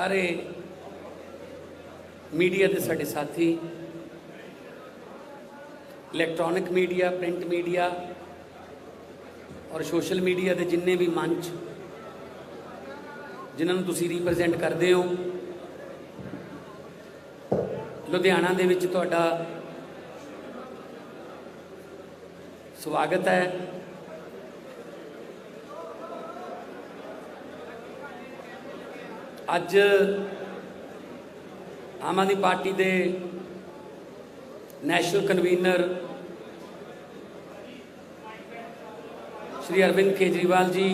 सारे मीडिया के साडे साथी, इलैक्ट्रॉनिक मीडिया, प्रिंट मीडिया और सोशल मीडिया के जिन्ने भी मंच जिन्होंने तुसी रिप्रजेंट करते हो, लुधियाना दे विच तुहाडा स्वागत है। अज आम आदमी पार्टी के नैशनल कन्वीनर श्री अरविंद केजरीवाल जी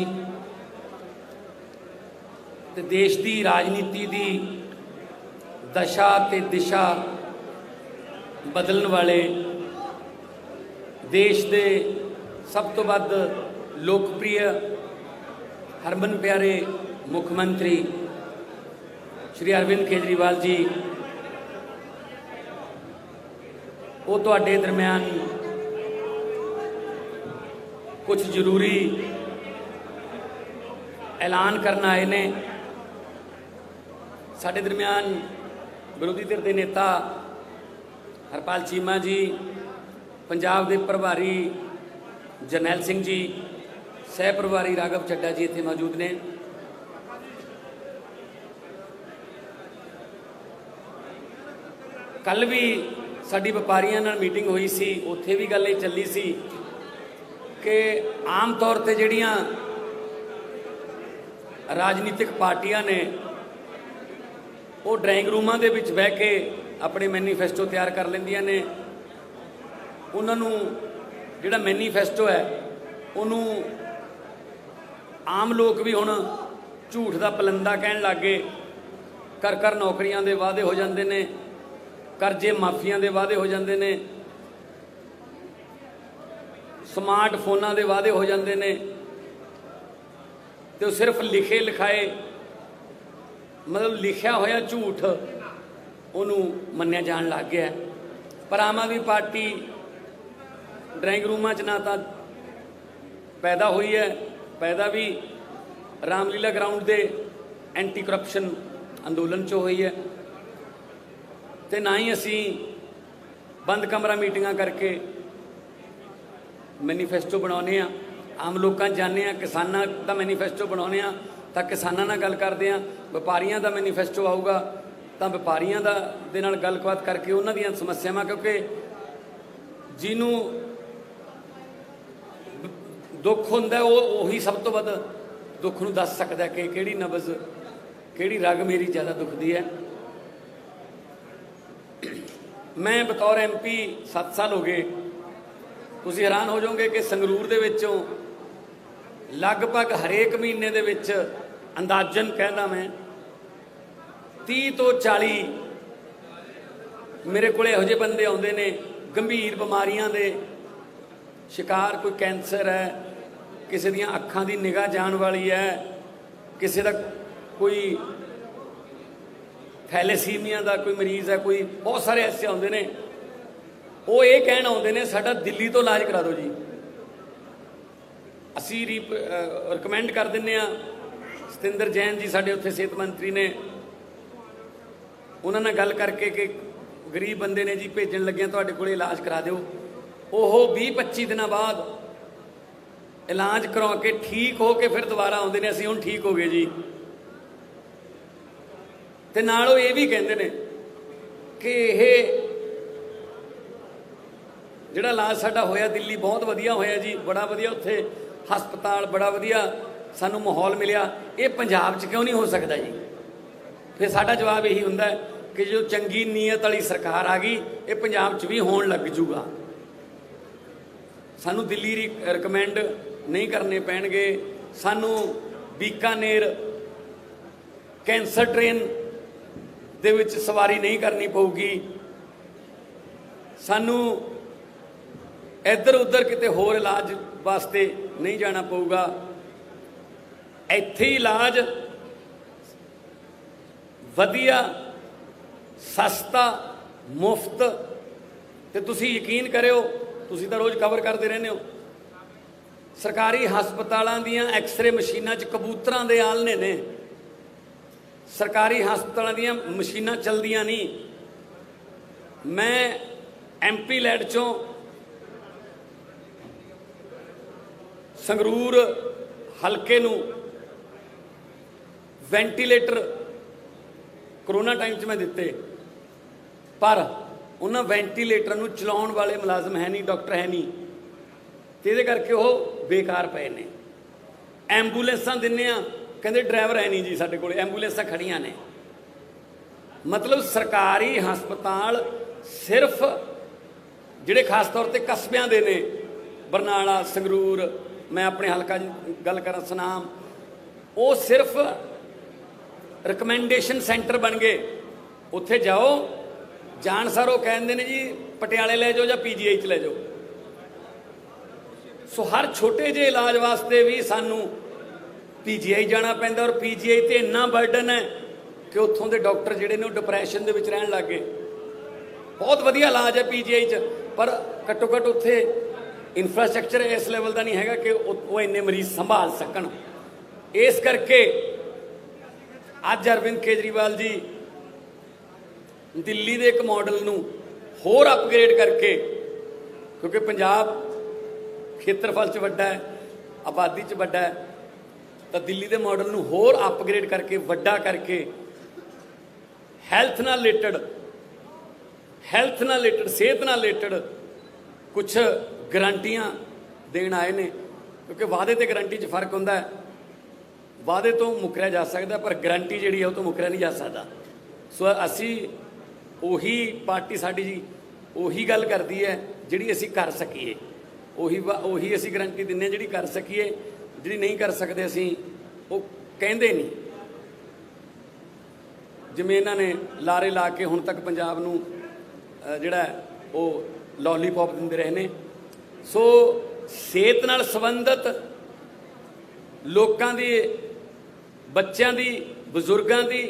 ते देश की राजनीति की दशा ते दिशा बदलने वाले देश के सब तो वध लोकप्रिय हरमन प्यारे मुख्यमंत्री श्री अरविंद केजरीवाल जी वो तुहाडे दरम्यान कुछ जरूरी ऐलान करना आए ने। साडे दरम्यान विरोधी धिर के नेता हरपाल चीमा जी, पंजाब के प्रभारी जरनैल सिंह जी, सह प्रभारी राघव चड्डा जी इत्थे मौजूद ने। कल भी साडी व्यापारियों नाल मीटिंग हुई सी, उत्थे भी गल ये चली सी कि आम तौर पर जिहड़ियां राजनीतिक पार्टियां ने वो ड्राइंग रूमां दे विच बह के अपने मैनीफेस्टो तैयार कर लैंदियां ने। उन्होंने जिहड़ा मैनीफेस्टो है उन्हों आम लोग भी हुण झूठ का पलंदा कहण लग गए। कर कर नौकरियां दे वादे हो जाते हैं, करजे माफिया के वादे हो जाते हैं, स्मार्ट फोनां दे वादे हो जाते हैं, तो सिर्फ लिखे लिखाए मतलब लिखा होया झूठ उन्होंने मन्निया जान लग गया। पर आम आदमी पार्टी ड्राइंग रूमां च ना तो पैदा हुई है, पैदा भी रामलीला ग्राउंड के एंटी करप्शन अंदोलन चो हुई है, तो ना ही असी बंद कमरा मीटिंगां करके मैनीफेस्टो बनाने। आम लोगों जाने, किसानों का मैनीफेस्टो बनाने, तो किसानों नाल गल करते हैं। व्यापारियों का मैनीफेस्टो आऊगा तो व्यापारियों दे नाल गलबात करके उन्हां दीयां समस्यावां, क्योंकि जिन्हों दुख हुंदा वो उही सब तो वध दुख नूं दस सकदा है कि किहड़ी नबज़ किहड़ी रग मेरी ज़्यादा दुखदी है। मैं बतौर MP 7 साल हो गए। तुसीं हैरान हो जाओगे कि संगरूर दे विचों लगभग हरेक महीने दे विच अंदाजन कहना मैं 30 तो 40 मेरे को इहो जिहे बंदे आउंदे ने गंभीर बीमारियां दे शिकार। कोई कैंसर है, किसी दियां अखां दी निगाह जाण वाली है, किसी दा कोई थैलेसीमिया का कोई मरीज़ है, कोई बहुत सारे ऐसे आउंदे ने। वो ये कहण आउंदे ने साडा दिल्ली तो इलाज करा दो जी। असी रिकमेंड कर दिंदे आ। सतिंदर जैन जी साडे उत्थे सेहत मंत्री ने, उन्होंने गल करके कि गरीब बंदे ने जी भेजन लगे तुहाडे कोल इलाज करा दिओ। ओहो 20-25 दिनों बाद इलाज करवा के ठीक हो के फिर दोबारा आउंदे ने, असीं हुण ठीक हो गए जी। ते नाल ओह ये भी कहंदे ने कि यह जिहड़ा इलाज साडा होया दिल्ली बहुत वधिया होया जी, बड़ा वधिया उत्थे हस्पताल, बड़ा वधिया सानू माहौल मिलिया, ये पंजाब च क्यों नहीं हो सकता जी। फिर साडा जवाब यही हुंदा है कि जो चंगी नीयत वाली सरकार आ गई ये पंजाब च भी होण लग जूगा। सानू दिल्ली रिकमेंड नहीं करने पैणगे, सानू बीकानेर कैंसर ट्रेन दे विच सवारी नहीं करनी पऊगी, सानू इधर उधर किते होर इलाज वास्ते नहीं जाना पऊगा। इत्थे इलाज वधिया, सस्ता, मुफ्त। ते तुसी यकीन करो, तुसी तो रोज़ कवर करते रहने हो, सरकारी हस्पतालों दीयां एक्सरे मशीनां च कबूतरां दे आलने ने, सरकारी हस्पतालों ਦੀਆਂ मशीनां चलदियां नहीं। मैं MP लैड चों संगरूर हलके नूं वेंटीलेटर कोरोना टाइम 'च मैं दिते, पर उन्हां वेंटीलेटर नूं चलाउण वाले मुलाजम है नहीं, डॉक्टर है नहीं, ते इहदे करके वो बेकार पए ने। एंबूलेंसां दिन्ने आ, कहंदे ड्राइवर है नहीं जी साडे कोल, एंबूलेंसां खड़ियां ने। मतलब सरकारी हस्पताल सिर्फ जिहड़े खास तौर ते कस्बियां दे ने, बरनाला, संगरूर, मैं अपने हलका गल करा सनाम, वो सिर्फ रिकमेंडेशन सेंटर बन गए। उत्थे जाओ, जान सार वो कहते हैं जी पटियाले ले जाओ या PGI च ले जाओ। सो हर छोटे जे इलाज वास्ते भी सानू PGI जाना पैंदा, और PGI ते इन्ना बर्डन है कि उत्थों के डॉक्टर जिहड़े ने डिप्रैशन दे विच रहन लग गए। बहुत वधिया इलाज है PGI च, पर घट्टो घट्ट उत्थे इंफ्रास्ट्रक्चर इस लैवल का नहीं है कि वो इन्ने मरीज संभाल सकन। इस करके अज अरविंद केजरीवाल जी दिल्ली के एक मॉडल नूं होर अपग्रेड करके, क्योंकि पंजाब खेत्रफल च वड्डा है, आबादी च वड्डा है, तो दिल्ली के मॉडल नूं होर अपग्रेड करके वड्डा करके हैल्थ नाल रिलेटेड सेहत नाल रिलेटेड कुछ गारंटियां देण आए ने। क्योंकि वादे ते गारंटी च फर्क हुंदा है। वादे तो मुकरिया जा सकता, पर गारंटी जिहड़ी है वो तो मुकरिया नहीं जा सकता। सो असी उही पार्टी साडी जी उही गल करदी है जिहड़ी असी कर सकीए, उही असी गारंटी दिंदे जिहड़ी कर सकीए, जिहड़ी नहीं कर सकते असी वो कहंदे नहीं। जिवें इन्हां ने लारे ला के हुण तक पंजाब नूं जिहड़ा वो लॉलीपॉप दिंदे रहे ने। सो सेहत नाल संबंधित लोकां दी, बच्चों की, बजुर्गों की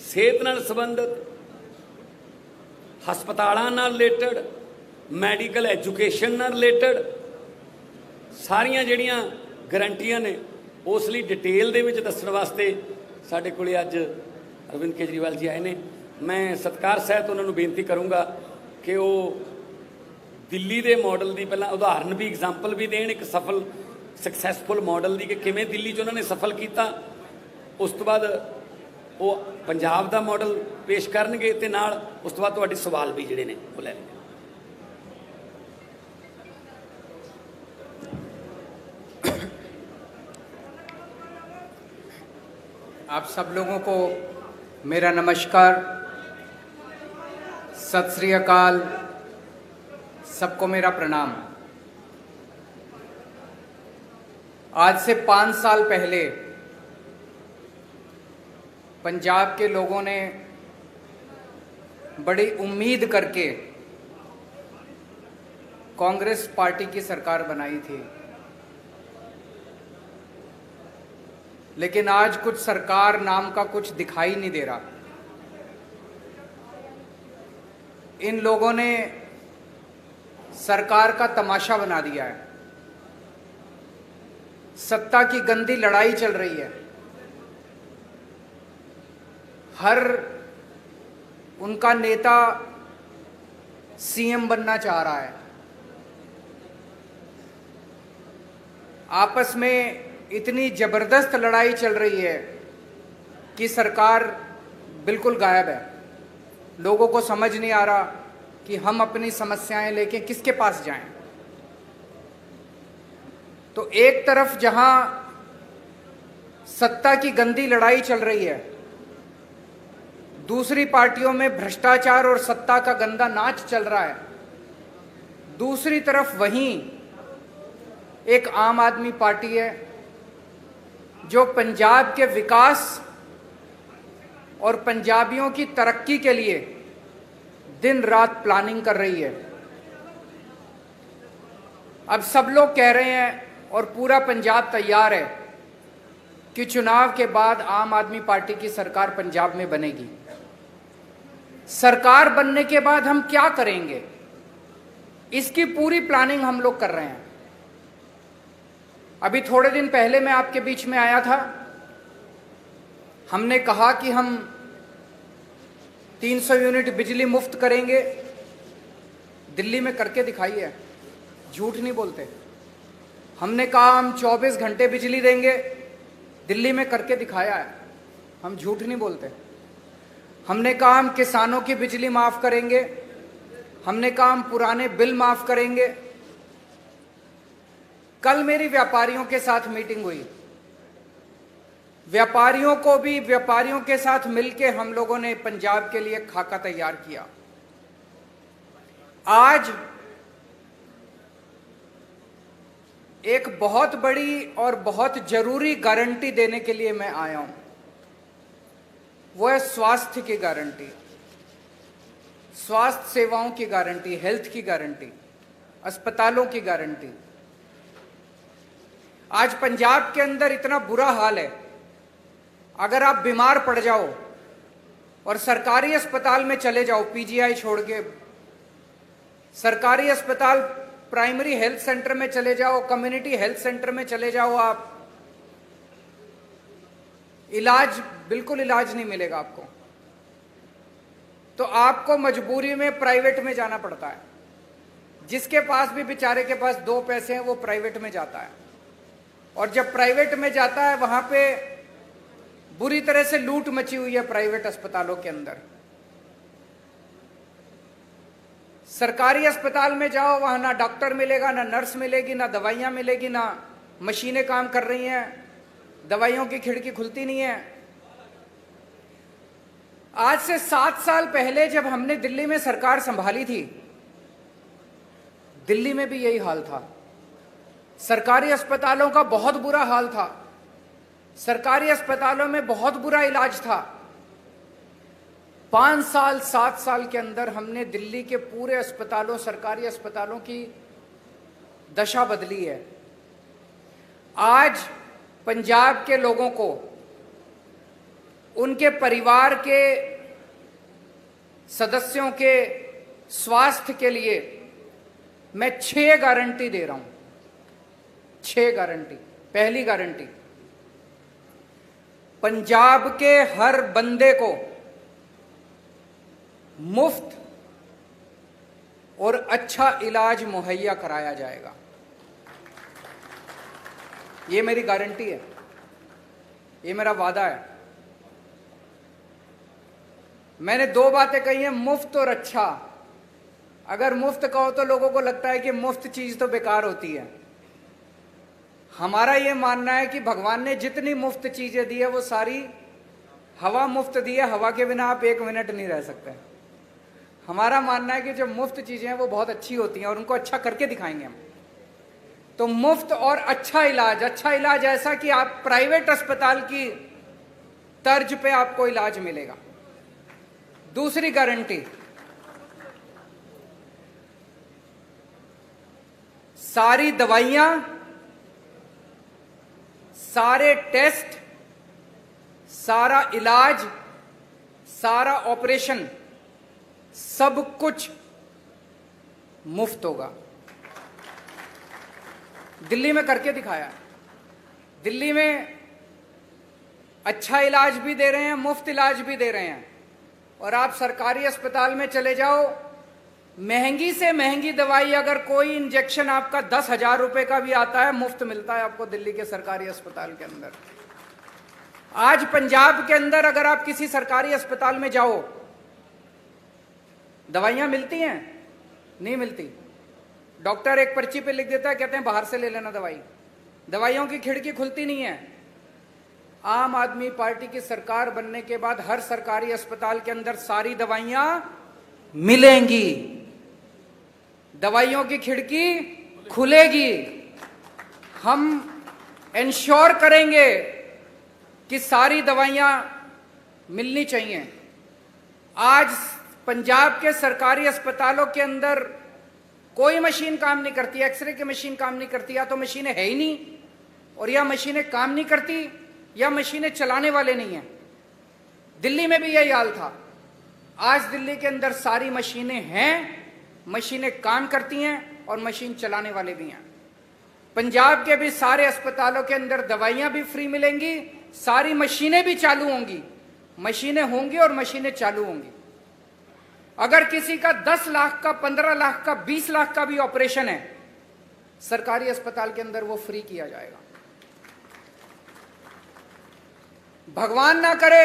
सेहत नाल संबंधित, हस्पतालों नाल रिलेटेड, मैडिकल एजुकेशन नाल रिलेटेड सारियां जिहड़ियां गारंटियां ने, उस लई डिटेल दे विच दस्सण वास्ते साडे कोले अज अरविंद केजरीवाल जी आए ने। मैं सत्कार सहित उन्होंने बेनती करूँगा कि वो दिल्ली के मॉडल की पहला उदाहरण भी, एग्जाम्पल भी देन, एक सफल सक्सैसफुल मॉडल की कि किमें दिल्ली च उन्होंने सफल किया। उस तो बाद वो पंजाब का मॉडल पेश करनगे ते नाल उस तो बाद तुहाडे सवाल भी जिहड़े ने वो लै लेंगे। आप सब लोगों को मेरा नमस्कार, सत श्री अकाल, सबको मेरा प्रणाम। आज से 5 साल पहले पंजाब के लोगों ने बड़ी उम्मीद करके कांग्रेस पार्टी की सरकार बनाई थी, लेकिन आज कुछ सरकार नाम का कुछ दिखाई नहीं दे रहा। इन लोगों ने सरकार का तमाशा बना दिया है। सत्ता की गंदी लड़ाई चल रही है। हर उनका नेता CM बनना चाह रहा है। आपस में इतनी जबरदस्त लड़ाई चल रही है कि सरकार बिल्कुल गायब है। लोगों को समझ नहीं आ रहा कि हम अपनी समस्याएं लेके किसके पास जाएं। तो एक तरफ जहां सत्ता की गंदी लड़ाई चल रही है, दूसरी पार्टियों में भ्रष्टाचार और सत्ता का गंदा नाच चल रहा है। दूसरी तरफ वहीं एक आम आदमी पार्टी है जो पंजाब के विकास और पंजाबियों की तरक्की के लिए दिन रात प्लानिंग कर रही है। अब सब लोग कह रहे हैं और पूरा पंजाब तैयार है कि चुनाव के बाद आम आदमी पार्टी की सरकार पंजाब में बनेगी। सरकार बनने के बाद हम क्या करेंगे, इसकी पूरी प्लानिंग हम लोग कर रहे हैं। अभी थोड़े दिन पहले मैं आपके बीच में आया था, हमने कहा कि हम 300 यूनिट बिजली मुफ्त करेंगे, दिल्ली में करके दिखाई है, झूठ नहीं बोलते। हमने कहा हम 24 घंटे बिजली देंगे, दिल्ली में करके दिखाया है, हम झूठ नहीं बोलते। हमने कहा हम किसानों की बिजली माफ करेंगे, हमने कहा हम पुराने बिल माफ करेंगे। कल मेरी व्यापारियों के साथ मीटिंग हुई, व्यापारियों के साथ मिलके हम लोगों ने पंजाब के लिए खाका तैयार किया। आज एक बहुत बड़ी और बहुत जरूरी गारंटी देने के लिए मैं आया हूं, वो है स्वास्थ्य की गारंटी, स्वास्थ्य सेवाओं की गारंटी, हेल्थ की गारंटी, अस्पतालों की गारंटी। आज पंजाब के अंदर इतना बुरा हाल है, अगर आप बीमार पड़ जाओ और सरकारी अस्पताल में चले जाओ, पीजीआई छोड़ के सरकारी अस्पताल, प्राइमरी हेल्थ सेंटर में चले जाओ, कम्युनिटी हेल्थ सेंटर में चले जाओ, आप बिल्कुल इलाज नहीं मिलेगा आपको। तो आपको मजबूरी में प्राइवेट में जाना पड़ता है। जिसके पास भी बेचारे के पास 2 पैसे हैं वो प्राइवेट में जाता है, और जब प्राइवेट में जाता है वहां पे बुरी तरह से लूट मची हुई है प्राइवेट अस्पतालों के अंदर। सरकारी अस्पताल में जाओ, वहां ना डॉक्टर मिलेगा, ना नर्स मिलेगी, ना दवाइयां मिलेगी, ना मशीनें काम कर रही हैं, दवाइयों की खिड़की खुलती नहीं है। आज से 7 साल पहले जब हमने दिल्ली में सरकार संभाली थी, दिल्ली में भी यही हाल था, सरकारी अस्पतालों का बहुत बुरा हाल था, सरकारी अस्पतालों में बहुत बुरा इलाज था। 5 साल 7 साल के अंदर हमने दिल्ली के पूरे अस्पतालों, सरकारी अस्पतालों की दशा बदली है। आज पंजाब के लोगों को, उनके परिवार के सदस्यों के स्वास्थ्य के लिए मैं 6 गारंटी दे रहा हूं, 6 गारंटी। पहली गारंटी, पंजाब के हर बंदे को मुफ्त और अच्छा इलाज मुहैया कराया जाएगा। ये मेरी गारंटी है, ये मेरा वादा है। मैंने 2 बातें कही हैं, मुफ्त और अच्छा। अगर मुफ्त कहो तो लोगों को लगता है कि मुफ्त चीज तो बेकार होती है। हमारा ये मानना है कि भगवान ने जितनी मुफ्त चीजें दी है वो सारी हवा मुफ्त दी है, हवा के बिना आप 1 मिनट नहीं रह सकते। हमारा मानना है कि जो मुफ्त चीजें हैं वो बहुत अच्छी होती हैं और उनको अच्छा करके दिखाएंगे हम। तो मुफ्त और अच्छा इलाज ऐसा कि आप प्राइवेट अस्पताल की तर्ज पे आपको इलाज मिलेगा। दूसरी गारंटी, सारी दवाइयां, सारे टेस्ट, सारा इलाज, सारा ऑपरेशन, सब कुछ मुफ्त होगा। दिल्ली में करके दिखाया। दिल्ली में अच्छा इलाज भी दे रहे हैं, मुफ्त इलाज भी दे रहे हैं। और आप सरकारी अस्पताल में चले जाओ, महंगी से महंगी दवाई, अगर कोई इंजेक्शन आपका 10,000 रुपए का भी आता है, मुफ्त मिलता है आपको दिल्ली के सरकारी अस्पताल के अंदर। आज पंजाब के अंदर अगर आप किसी सरकारी अस्पताल में जाओ, दवाइयां मिलती हैं? नहीं मिलती। डॉक्टर एक पर्ची पे लिख देता है, कहते हैं बाहर से ले लेना दवाई। दवाइयों की खिड़की खुलती नहीं है। आम आदमी पार्टी की सरकार बनने के बाद हर सरकारी अस्पताल के अंदर सारी दवाइयां मिलेंगी, दवाइयों की खिड़की खुलेगी। हम इंश्योर करेंगे कि सारी दवाइयां मिलनी चाहिए। आज पंजाब के सरकारी अस्पतालों के अंदर कोई मशीन काम नहीं करती, एक्सरे की मशीन काम नहीं करती, या तो मशीनें है ही नहीं, और या मशीनें काम नहीं करती, या मशीनें चलाने वाले नहीं हैं। दिल्ली में भी यही हाल था। आज दिल्ली के अंदर सारी मशीनें हैं, मशीनें काम करती हैं और मशीन चलाने वाले भी हैं। पंजाब के भी सारे अस्पतालों के अंदर दवाइयां भी फ्री मिलेंगी सारी मशीनें भी चालू होंगी, मशीनें होंगी और मशीनें चालू होंगी। अगर किसी का 10 लाख का, 15 लाख का, 20 लाख का भी ऑपरेशन है, सरकारी अस्पताल के अंदर वो फ्री किया जाएगा। भगवान ना करे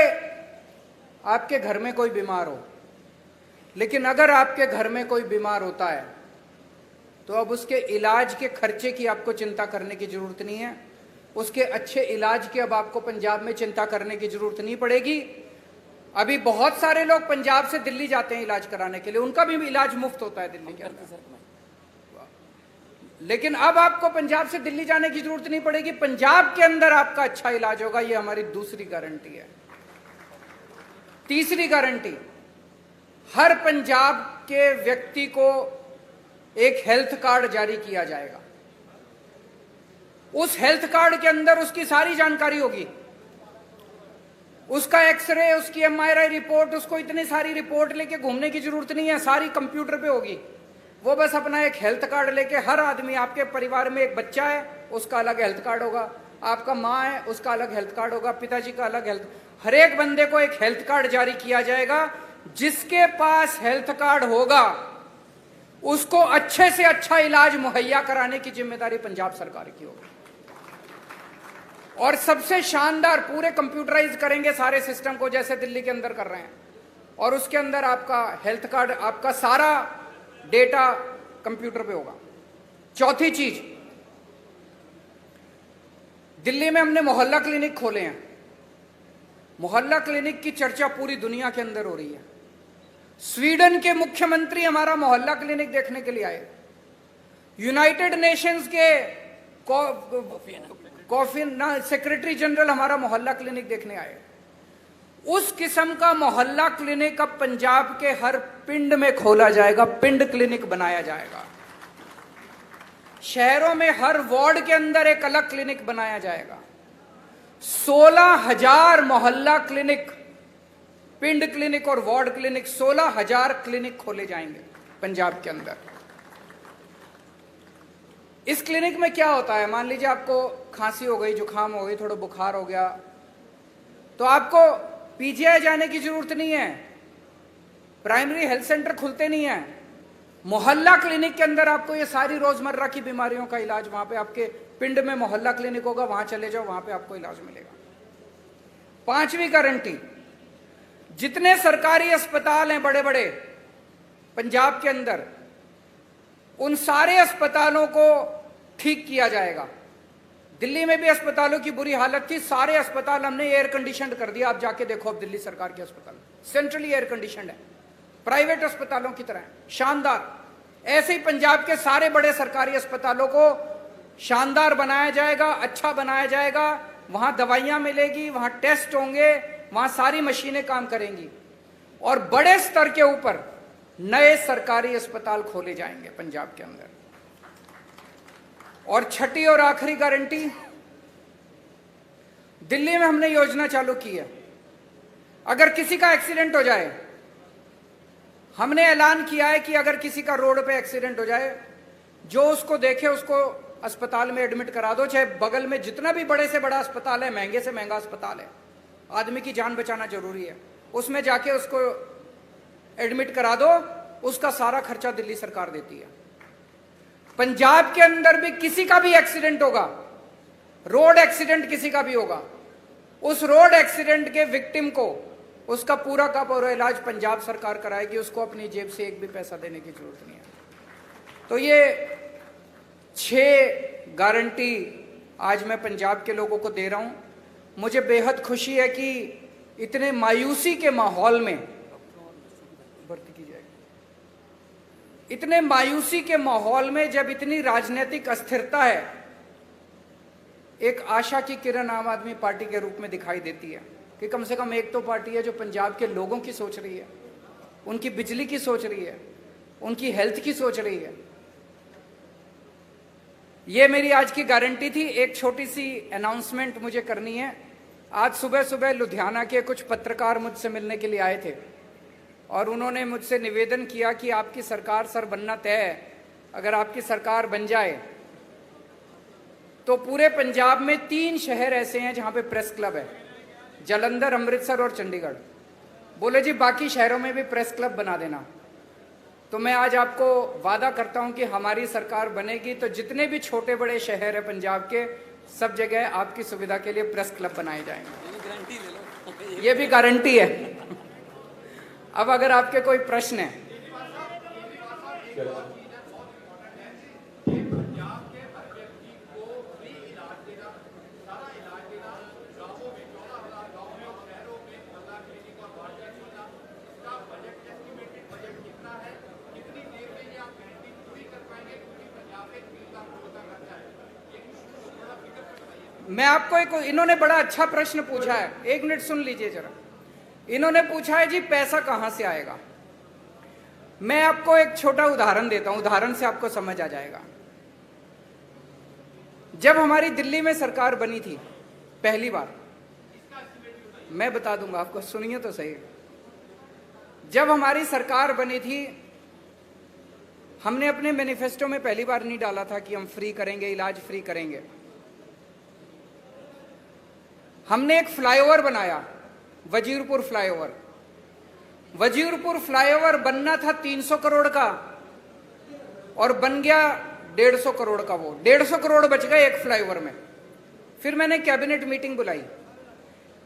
आपके घर में कोई बीमार हो, लेकिन अगर आपके घर में कोई बीमार होता है तो अब उसके इलाज के खर्चे की आपको चिंता करने की जरूरत नहीं है। उसके अच्छे इलाज की अब आपको पंजाब में चिंता करने की जरूरत नहीं पड़ेगी। अभी बहुत सारे लोग पंजाब से दिल्ली जाते हैं इलाज कराने के लिए, उनका भी इलाज मुफ्त होता है दिल्ली के अंदर। लेकिन अब आपको पंजाब से दिल्ली जाने की जरूरत नहीं पड़ेगी, पंजाब के अंदर आपका अच्छा इलाज होगा। यह हमारी दूसरी गारंटी है। तीसरी गारंटी, हर पंजाब के व्यक्ति को एक हेल्थ कार्ड जारी किया जाएगा। उस हेल्थ कार्ड के अंदर उसकी सारी जानकारी होगी, उसका एक्सरे, उसकी एमआरआई रिपोर्ट, उसको इतनी सारी रिपोर्ट लेके घूमने की जरूरत नहीं है, सारी कंप्यूटर पे होगी। वो बस अपना एक हेल्थ कार्ड लेके, हर आदमी, आपके परिवार में एक बच्चा है उसका अलग हेल्थ कार्ड होगा, आपका माँ है उसका अलग हेल्थ कार्ड होगा, पिताजी का अलग हेल्थ, हर एक बंदे को एक हेल्थ कार्ड जारी किया जाएगा। जिसके पास हेल्थ कार्ड होगा उसको अच्छे से अच्छा इलाज मुहैया कराने की जिम्मेदारी पंजाब सरकार की होगी। और सबसे शानदार, पूरे कंप्यूटराइज करेंगे सारे सिस्टम को जैसे दिल्ली के अंदर कर रहे हैं, और उसके अंदर आपका हेल्थ कार्ड, आपका सारा डेटा कंप्यूटर पे होगा। चौथी चीज, दिल्ली में हमने मोहल्ला क्लिनिक खोले हैं। मोहल्ला क्लिनिक की चर्चा पूरी दुनिया के अंदर हो रही है। स्वीडन के मुख्यमंत्री हमारा मोहल्ला क्लिनिक देखने के लिए आए। यूनाइटेड नेशंस के सेक्रेटरी जनरल हमारा मोहल्ला क्लिनिक देखने आए। उस किस्म का मोहल्ला क्लिनिक अब पंजाब के हर पिंड में खोला जाएगा, पिंड क्लिनिक बनाया जाएगा। शहरों में हर वार्ड के अंदर एक अलग क्लिनिक बनाया जाएगा। 16,000 मोहल्ला क्लिनिक, पिंड क्लिनिक और वार्ड क्लिनिक, 16,000 क्लिनिक खोले जाएंगे पंजाब के अंदर। इस क्लिनिक में क्या होता है, मान लीजिए आपको खांसी हो गई, जुकाम हो गई, थोड़ा बुखार हो गया, तो आपको पीजीआई जाने की जरूरत नहीं है, प्राइमरी हेल्थ सेंटर खुलते नहीं है। मोहल्ला क्लिनिक के अंदर आपको ये सारी रोजमर्रा की बीमारियों का इलाज, वहां पे आपके पिंड में मोहल्ला क्लिनिक होगा, वहां चले जाओ, वहां पे आपको इलाज मिलेगा। पांचवी गारंटी, जितने सरकारी अस्पताल हैं बड़े बड़े पंजाब के अंदर, उन सारे अस्पतालों को ठीक किया जाएगा। दिल्ली में भी अस्पतालों की बुरी हालत थी, सारे अस्पताल हमने एयर कंडीशनड कर दिया। आप जाके देखो, अब दिल्ली सरकार के अस्पताल सेंट्रली एयर कंडीशनड है, प्राइवेट अस्पतालों की तरह शानदार। ऐसे ही पंजाब के सारे बड़े सरकारी अस्पतालों को शानदार बनाया जाएगा, अच्छा बनाया जाएगा। वहां दवाइयां मिलेगी, वहां टेस्ट होंगे, वहां सारी मशीनें काम करेंगी, और बड़े स्तर के ऊपर नए सरकारी अस्पताल खोले जाएंगे पंजाब के अंदर। और छठी और आखिरी गारंटी, दिल्ली में हमने योजना चालू की है, अगर किसी का एक्सीडेंट हो जाए, हमने ऐलान किया है कि अगर किसी का रोड पे एक्सीडेंट हो जाए, जो उसको देखे उसको अस्पताल में एडमिट करा दो, चाहे बगल में जितना भी बड़े से बड़ा अस्पताल है, महंगे से महंगा अस्पताल है, आदमी की जान बचाना जरूरी है, उसमें जाके उसको एडमिट करा दो, उसका सारा खर्चा दिल्ली सरकार देती है। पंजाब के अंदर भी किसी का भी एक्सीडेंट होगा, रोड एक्सीडेंट किसी का भी होगा, उस रोड एक्सीडेंट के विक्टिम को उसका पूरा का पूरा इलाज पंजाब सरकार कराएगी, उसको अपनी जेब से एक भी पैसा देने की जरूरत नहीं है। तो ये 6 गारंटी आज मैं पंजाब के लोगों को दे रहा हूं। मुझे बेहद खुशी है कि इतने मायूसी के माहौल में, भर्ती की जाएगी, इतने मायूसी के माहौल में जब इतनी राजनीतिक अस्थिरता है, एक आशा की किरण आम आदमी पार्टी के रूप में दिखाई देती है कि कम से कम एक तो पार्टी है जो पंजाब के लोगों की सोच रही है, उनकी बिजली की सोच रही है, उनकी हेल्थ की सोच रही है। ये मेरी आज की गारंटी थी। एक छोटी सी अनाउंसमेंट मुझे करनी है। आज सुबह सुबह लुधियाना के कुछ पत्रकार मुझसे मिलने के लिए आए थे और उन्होंने मुझसे निवेदन किया कि आपकी सरकार सर बनना तय है, अगर आपकी सरकार बन जाए तो पूरे पंजाब में 3 शहर ऐसे हैं जहां पे प्रेस क्लब है, जालंधर, अमृतसर और चंडीगढ़। बोले जी बाकी शहरों में भी प्रेस क्लब बना देना। तो मैं आज आपको वादा करता हूं कि हमारी सरकार बनेगी तो जितने भी छोटे बड़े शहर है पंजाब के, सब जगह आपकी सुविधा के लिए प्रेस क्लब बनाए जाएंगे। ये भी गारंटी है। अब अगर आपके कोई प्रश्न है। मैं आपको इन्होंने बड़ा अच्छा प्रश्न पूछा है, 1 मिनट सुन लीजिए जरा। इन्होंने पूछा है जी पैसा कहां से आएगा। मैं आपको एक छोटा उदाहरण देता हूं, उदाहरण से आपको समझ आ जाएगा। जब हमारी दिल्ली में सरकार बनी थी पहली बार, मैं बता दूंगा आपको, सुनिए तो सही। जब हमारी सरकार बनी थी, हमने अपने मैनिफेस्टो में पहली बार नहीं डाला था कि हम फ्री करेंगे, इलाज फ्री करेंगे। हमने एक फ्लाईओवर बनाया, वजीरपुर फ्लाईओवर। वजीरपुर फ्लाईओवर बनना था 300 करोड़ का और बन गया 150 करोड़ का। वो 150 करोड़ बच गए एक फ्लाईओवर में। फिर मैंने कैबिनेट मीटिंग बुलाई।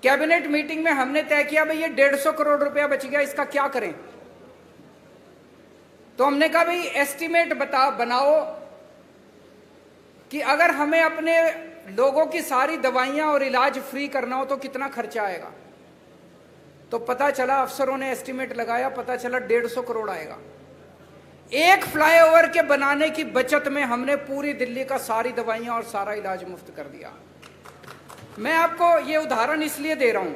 कैबिनेट मीटिंग में हमने तय किया भाई ये 150 करोड़ रुपया बच गया, इसका क्या करें। तो हमने कहा भाई एस्टीमेट बनाओ कि अगर हमें अपने लोगों की सारी दवाइयां और इलाज फ्री करना हो तो कितना खर्चा आएगा। तो पता चला, अफसरों ने एस्टीमेट लगाया, पता चला 150 करोड़ आएगा। एक फ्लाईओवर के बनाने की बचत में हमने पूरी दिल्ली का सारी दवाइयां और सारा इलाज मुफ्त कर दिया। मैं आपको ये उदाहरण इसलिए दे रहा हूं,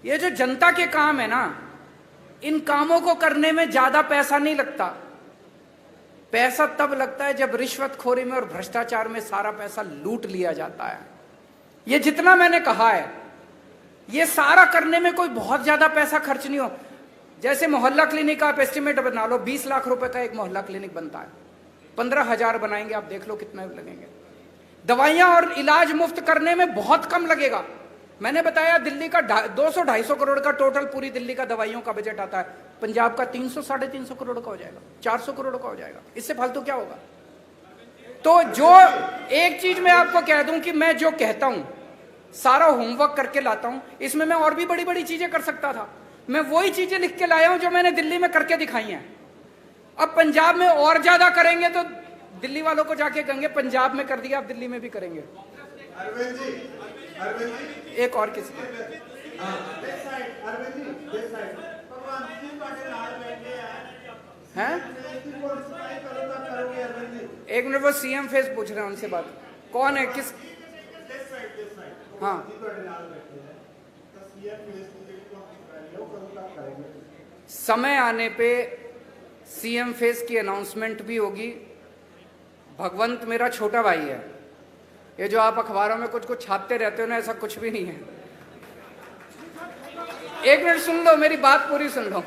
ये जो जनता के काम है ना, इन कामों को करने में ज्यादा पैसा नहीं लगता। पैसा तब लगता है जब रिश्वतखोरी में और भ्रष्टाचार में सारा पैसा लूट लिया जाता है। ये जितना मैंने कहा है, ये सारा करने में कोई बहुत ज्यादा पैसा खर्च नहीं हो। जैसे मोहल्ला क्लिनिक का आप एस्टिमेट बना लो, 20 लाख रुपए का एक मोहल्ला क्लिनिक बनता है, 15,000 बनाएंगे, आप देख लो कितना लगेंगे। दवाइयां और इलाज मुफ्त करने में बहुत कम लगेगा। मैंने बताया दिल्ली का 200-250 करोड़ का टोटल पूरी दिल्ली का दवाइयों का बजट आता है, पंजाब का 300-350 करोड़ का हो जाएगा, 400 करोड़ का हो जाएगा। इससे फालतू क्या होगा। तो जो एक चीज मैं आपको कह दूं कि मैं जो कहता हूं सारा होमवर्क करके लाता हूं। इसमें मैं और भी बड़ी बड़ी चीजें कर सकता था, मैं वही चीजें लिख के लाया हूं जो मैंने दिल्ली में करके दिखाई हैं। अब पंजाब में और ज्यादा करेंगे तो दिल्ली वालों को जाके कहेंगे पंजाब में कर दिया, आप दिल्ली में भी करेंगे। अरविंद जी, एक और किसी हैं? एक मिनट, वो सीएम फेस पूछ रहे हैं, उनसे बात। कौन है, किस? हाँ, समय आने पे सीएम फेस की अनाउंसमेंट भी होगी। भगवंत मेरा छोटा भाई है। ये जो आप अखबारों में कुछ कुछ छापते रहते हो ना, ऐसा कुछ भी नहीं है। एक मिनट सुन लो, मेरी बात पूरी सुन लो।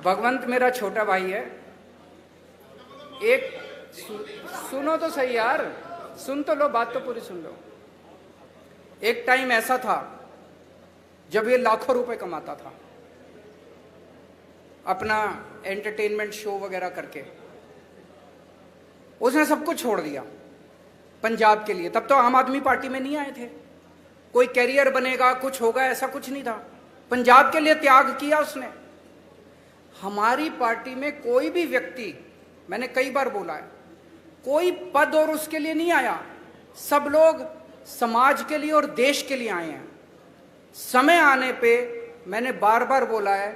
भगवंत मेरा छोटा भाई है। एक सुनो तो सही यार, सुन तो लो, बात तो पूरी सुन लो। एक टाइम ऐसा था जब ये लाखों रुपए कमाता था अपना एंटरटेनमेंट शो वगैरह करके। उसने सब कुछ छोड़ दिया पंजाब के लिए। तब तो आम आदमी पार्टी में नहीं आए थे, कोई कैरियर बनेगा, कुछ होगा, ऐसा कुछ नहीं था। पंजाब के लिए त्याग किया उसने। हमारी पार्टी में कोई भी व्यक्ति, मैंने कई बार बोला है, कोई पद और उसके लिए नहीं आया। सब लोग समाज के लिए और देश के लिए आए हैं। समय आने पे मैंने बार बार बोला है,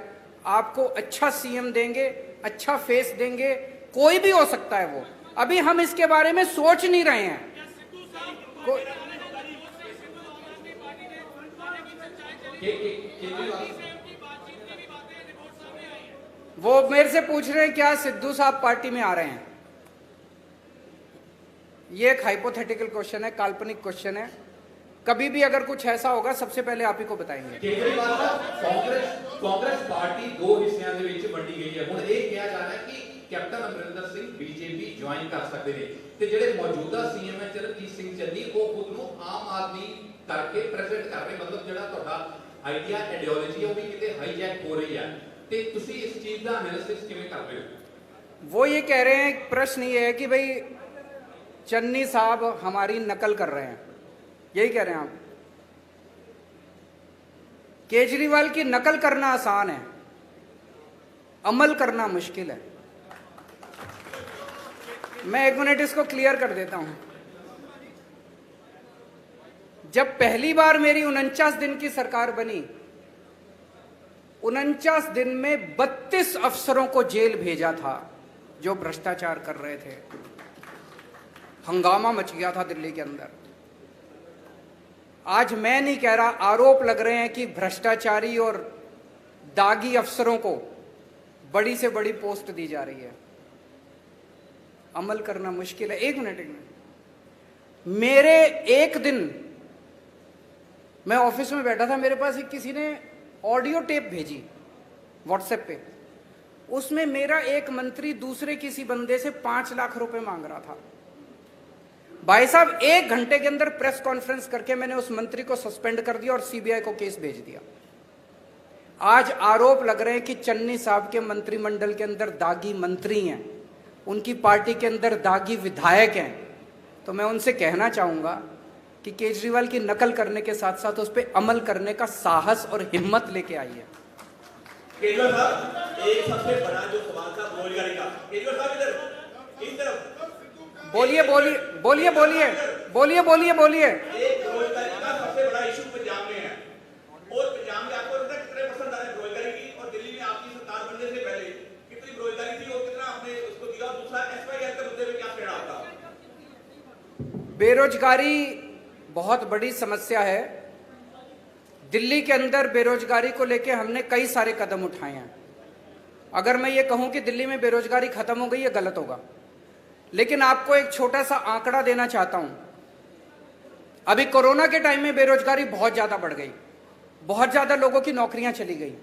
आपको अच्छा सीएम देंगे, अच्छा फेस देंगे, कोई भी हो सकता है वो। अभी हम इसके बारे में सोच नहीं रहे हैं। वो मेरे से पूछ रहे हैं क्या सिद्धू साहब पार्टी में आ रहे हैं। ये एक हाइपोथेटिकल क्वेश्चन है, काल्पनिक क्वेश्चन है। कभी भी अगर कुछ ऐसा होगा सबसे पहले आप ही को बताएंगे। केजरीवाल साहब, कांग्रेस पार्टी दो हिस्सों ਦੇ ਵਿੱਚ ਵੰਡੀ ਗਈ ਹੈ। ਹੁਣ ਇਹ ਕਿਹਾ ਜਾ ਰਿਹਾ ਹੈ ਕਿ captain Amarinder Singh BJP join ਕਰ ਸਕਦੇ ਨੇ ਤੇ ਜਿਹੜੇ ਮੌਜੂਦਾ ਸੀਐਮ ਹੈ ਚਰਨਜੀਤ ਸਿੰਘ ਚੰਨੀ ਉਹ ਖੁਦ ਨੂੰ ਆਮ ਆਦਮੀ ਕਰਕੇ ਪ੍ਰੈਜ਼ੈਂਟ ਕਰ ਰਹੇ ਮਤਲਬ ਜਿਹੜਾ ਤੁਹਾਡਾ ਆਈਡੀਆ ਆਈਡੀਓਲੋਜੀ ਉਹ ਵੀ ਕਿਤੇ ਹਾਈਜੈਕ ਹੋ ਰਹੀ ਹੈ ਤੇ ਤੁਸੀਂ ਇਸ ਚੀਜ਼ ਦਾ ਐਨਾਲਿਸਿਸ ਕਿਵੇਂ ਕਰ ਰਹੇ ਹੋ वो ये कह रहे हैं, प्रश्न ये है कि भाई चन्नी साहब हमारी नकल कर रहे हैं, यही कह रहे हैं आप। केजरीवाल की नकल करना आसान है, अमल करना मुश्किल है। मैं 1 मिनट इसको क्लियर कर देता हूं। जब पहली बार मेरी 49 दिन की सरकार बनी, 49 दिन में 32 अफसरों को जेल भेजा था जो भ्रष्टाचार कर रहे थे। हंगामा मच गया था दिल्ली के अंदर। आज मैं नहीं कह रहा, आरोप लग रहे हैं कि भ्रष्टाचारी और दागी अफसरों को बड़ी से बड़ी पोस्ट दी जा रही है। अमल करना मुश्किल है। एक मिनट मेरे एक दिन मैं ऑफिस में बैठा था, मेरे पास एक किसी ने ऑडियो टेप भेजी व्हाट्सएप पे। उसमें मेरा एक मंत्री दूसरे किसी बंदे से 5 लाख रुपए मांग रहा था। भाई साहब 1 घंटे के अंदर प्रेस कॉन्फ्रेंस करके मैंने उस मंत्री को सस्पेंड कर दिया और सीबीआई को केस भेज दिया। आज आरोप लग रहे हैं कि चन्नी साहब के मंत्रिमंडल के अंदर दागी मंत्री हैं, उनकी पार्टी के अंदर दागी विधायक हैं। तो मैं उनसे कहना चाहूंगा कि केजरीवाल की नकल करने के साथ साथ उस पर अमल करने का साहस और हिम्मत लेके आइए। केजरीवाल साहब एक सबसे बड़ा जो सवाल था बेरोजगारी का, केजरीवाल साहब इस तरफ बोलिए बोलिए बोलिए बोलिए बोलिए बोलिए बोलिए। एक बेरोजगारी का सबसे बड़ा इशू पंजाब में है और पंजाब में आपको लगता है कितने परसेंट आ रहे बेरोजगारी की और दिल्ली में आपकी सरकार बनने से पहले कितनी बेरोजगारी थी और कितना आपने उसको दिया? दूसरा एसवाईएल के मुद्दे में क्या कहना आपका? बेरोजगारी बहुत बड़ी समस्या है। दिल्ली के अंदर बेरोजगारी को लेकर हमने कई सारे कदम उठाए हैं। अगर मैं ये कहूं कि दिल्ली में बेरोजगारी खत्म हो गई, ये गलत होगा। लेकिन आपको एक छोटा सा आंकड़ा देना चाहता हूं। अभी कोरोना के टाइम में बेरोजगारी बहुत ज्यादा बढ़ गई, बहुत ज्यादा लोगों की नौकरियां चली गई,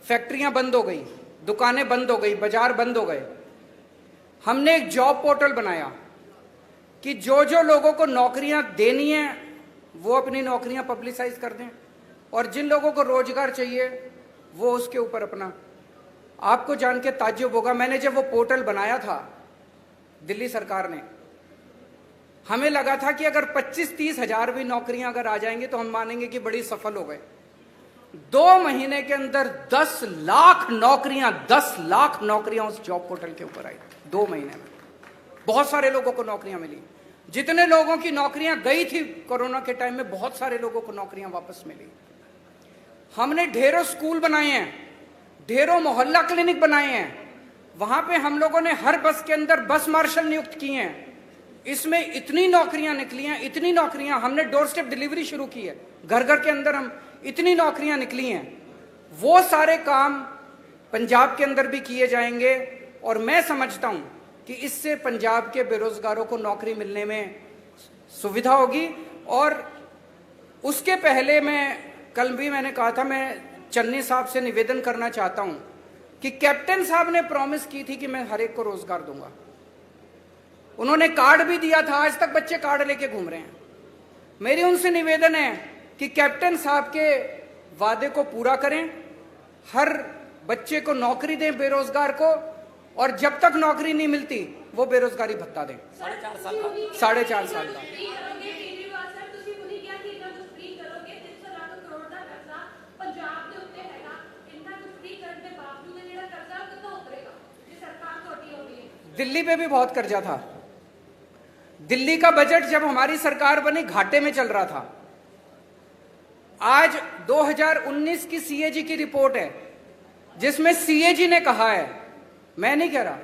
फैक्ट्रियां बंद हो गई, दुकानें बंद हो गई, बाजार बंद हो गए। हमने एक जॉब पोर्टल बनाया कि जो जो लोगों को नौकरियां देनी है वो अपनी नौकरियां पब्लिसाइज कर दें और जिन लोगों को रोजगार चाहिए वो उसके ऊपर अपना। आपको जान के ताज्जुब होगा, मैंने जब वो पोर्टल बनाया था दिल्ली सरकार ने, हमें लगा था कि अगर 25-30 हजार भी नौकरियां अगर आ जाएंगी तो हम मानेंगे कि बड़ी सफल हो गए। 2 महीने के अंदर 10 लाख नौकरियां उस जॉब पोर्टल के ऊपर आई। 2 महीने में बहुत सारे लोगों को नौकरियां मिली। जितने लोगों की नौकरियां गई थी कोरोना के टाइम में, बहुत सारे लोगों को नौकरियां वापस मिली। हमने ढेरों स्कूल बनाए हैं, ढेरों मोहल्ला क्लिनिक बनाए हैं। वहां पे हम लोगों ने हर बस के अंदर बस मार्शल नियुक्त किए हैं। इसमें इतनी नौकरियां निकली हैं, इतनी नौकरियां। हमने डोर स्टेप डिलीवरी शुरू की है, घर घर के अंदर हम इतनी नौकरियां निकली हैं। वो सारे काम पंजाब के अंदर भी किए जाएंगे और मैं समझता हूं कि इससे पंजाब के बेरोजगारों को नौकरी मिलने में सुविधा होगी। और उसके पहले कल भी मैंने कहा था, मैं चन्नी साहब से निवेदन करना चाहता हूं कि कैप्टन साहब ने प्रॉमिस की थी कि मैं हर एक को रोजगार दूंगा। उन्होंने कार्ड भी दिया था, आज तक बच्चे कार्ड लेके घूम रहे हैं। मेरी उनसे निवेदन है कि कैप्टन साहब के वादे को पूरा करें, हर बच्चे को नौकरी दें बेरोजगार को, और जब तक नौकरी नहीं मिलती वो बेरोजगारी भत्ता दें 4.5 साल का। दिल्ली पे भी बहुत कर्जा था। दिल्ली का बजट जब हमारी सरकार बनी घाटे में चल रहा था। आज 2019 की सीएजी की रिपोर्ट है जिसमें सीएजी ने कहा है, मैं नहीं कह रहा,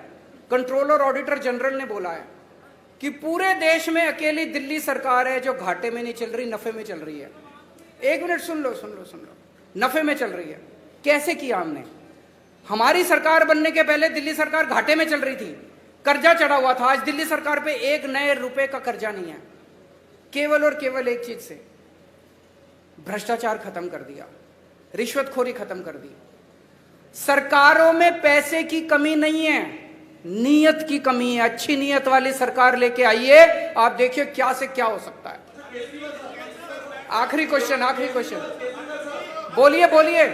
कंट्रोलर ऑडिटर जनरल ने बोला है कि पूरे देश में अकेली दिल्ली सरकार है जो घाटे में नहीं चल रही, नफे में चल रही है। 1 मिनट सुन लो, नफे में चल रही है। कैसे किया हमने? हमारी सरकार बनने के पहले दिल्ली सरकार घाटे में चल रही थी, कर्जा चढ़ा हुआ था। आज दिल्ली सरकार पे 1 नए रुपए का कर्जा नहीं है। केवल और केवल एक चीज से, भ्रष्टाचार खत्म कर दिया, रिश्वतखोरी खत्म कर दी। सरकारों में पैसे की कमी नहीं है, नीयत की कमी है। अच्छी नीयत वाली सरकार लेके आइए, आप देखिए क्या से क्या हो सकता है। आखिरी क्वेश्चन, बोलिए बोलिए।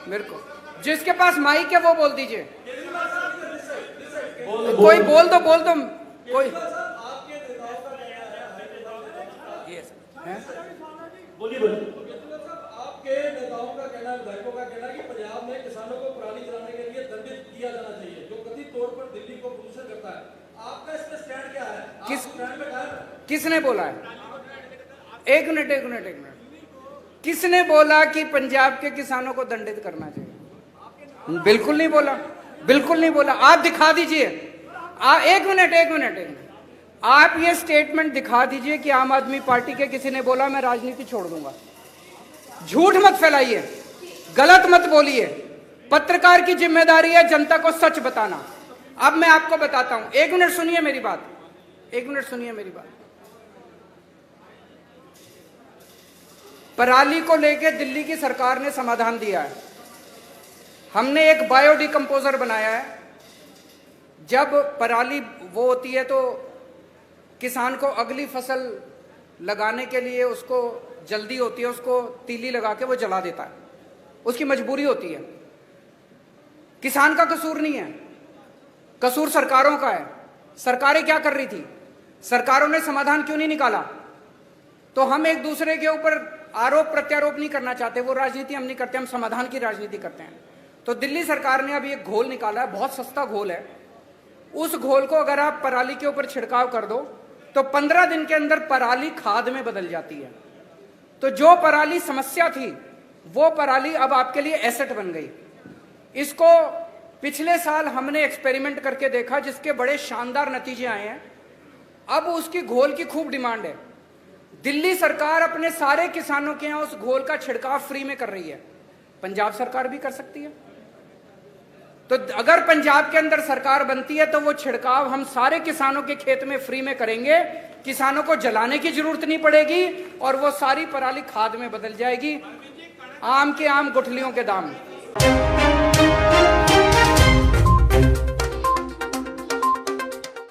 मेरे को जिसके पास माइक है वो बोल दीजिए। कोई बोल दो कोई। बोलिए। आपके नेताओं का कहना है, विधायकों का कहना है कि पंजाब में किसानों को पराली जलाने के लिए दंडित किया जाना चाहिए, जो कथित तौर पर दिल्ली को प्रदूषण करता है। आपका इसमें स्टैंड क्या है? किसने बोला है? एक मिनट। किसने बोला कि पंजाब के किसानों को दंडित करना चाहिए? बिल्कुल नहीं बोला। आप दिखा दीजिए। एक मिनट। आप ये स्टेटमेंट दिखा दीजिए कि आम आदमी पार्टी के किसी ने बोला मैं राजनीति छोड़ दूंगा। झूठ मत फैलाइए, गलत मत बोलिए। पत्रकार की जिम्मेदारी है जनता को सच बताना। अब मैं आपको बताता हूं, एक मिनट सुनिए मेरी बात। पराली को लेकर दिल्ली की सरकार ने समाधान दिया है। हमने एक बायोडिकम्पोजर बनाया है। जब पराली वो होती है तो किसान को अगली फसल लगाने के लिए उसको जल्दी होती है, उसको तीली लगा के वो जला देता है, उसकी मजबूरी होती है। किसान का कसूर नहीं है, कसूर सरकारों का है। सरकारें क्या कर रही थी? सरकारों ने समाधान क्यों नहीं निकाला? तो हम एक दूसरे के ऊपर आरोप प्रत्यारोप नहीं करना चाहते, वो राजनीति हम नहीं करते, हम समाधान की राजनीति करते हैं। तो दिल्ली सरकार ने अभी एक घोल निकाला है, बहुत सस्ता घोल है। उस घोल को अगर आप पराली के ऊपर छिड़काव कर दो तो 15 दिन के अंदर पराली खाद में बदल जाती है। तो जो पराली समस्या थी वो पराली अब आपके लिए एसेट बन गई। इसको पिछले साल हमने एक्सपेरिमेंट करके देखा, जिसके बड़े शानदार नतीजे आए हैं। अब उसकी घोल की खूब डिमांड है। दिल्ली सरकार अपने सारे किसानों के यहां उस घोल का छिड़काव फ्री में कर रही है। पंजाब सरकार भी कर सकती है। तो अगर पंजाब के अंदर सरकार बनती है तो वो छिड़काव हम सारे किसानों के खेत में फ्री में करेंगे। किसानों को जलाने की जरूरत नहीं पड़ेगी और वो सारी पराली खाद में बदल जाएगी। आम के आम गुठलियों के दाम।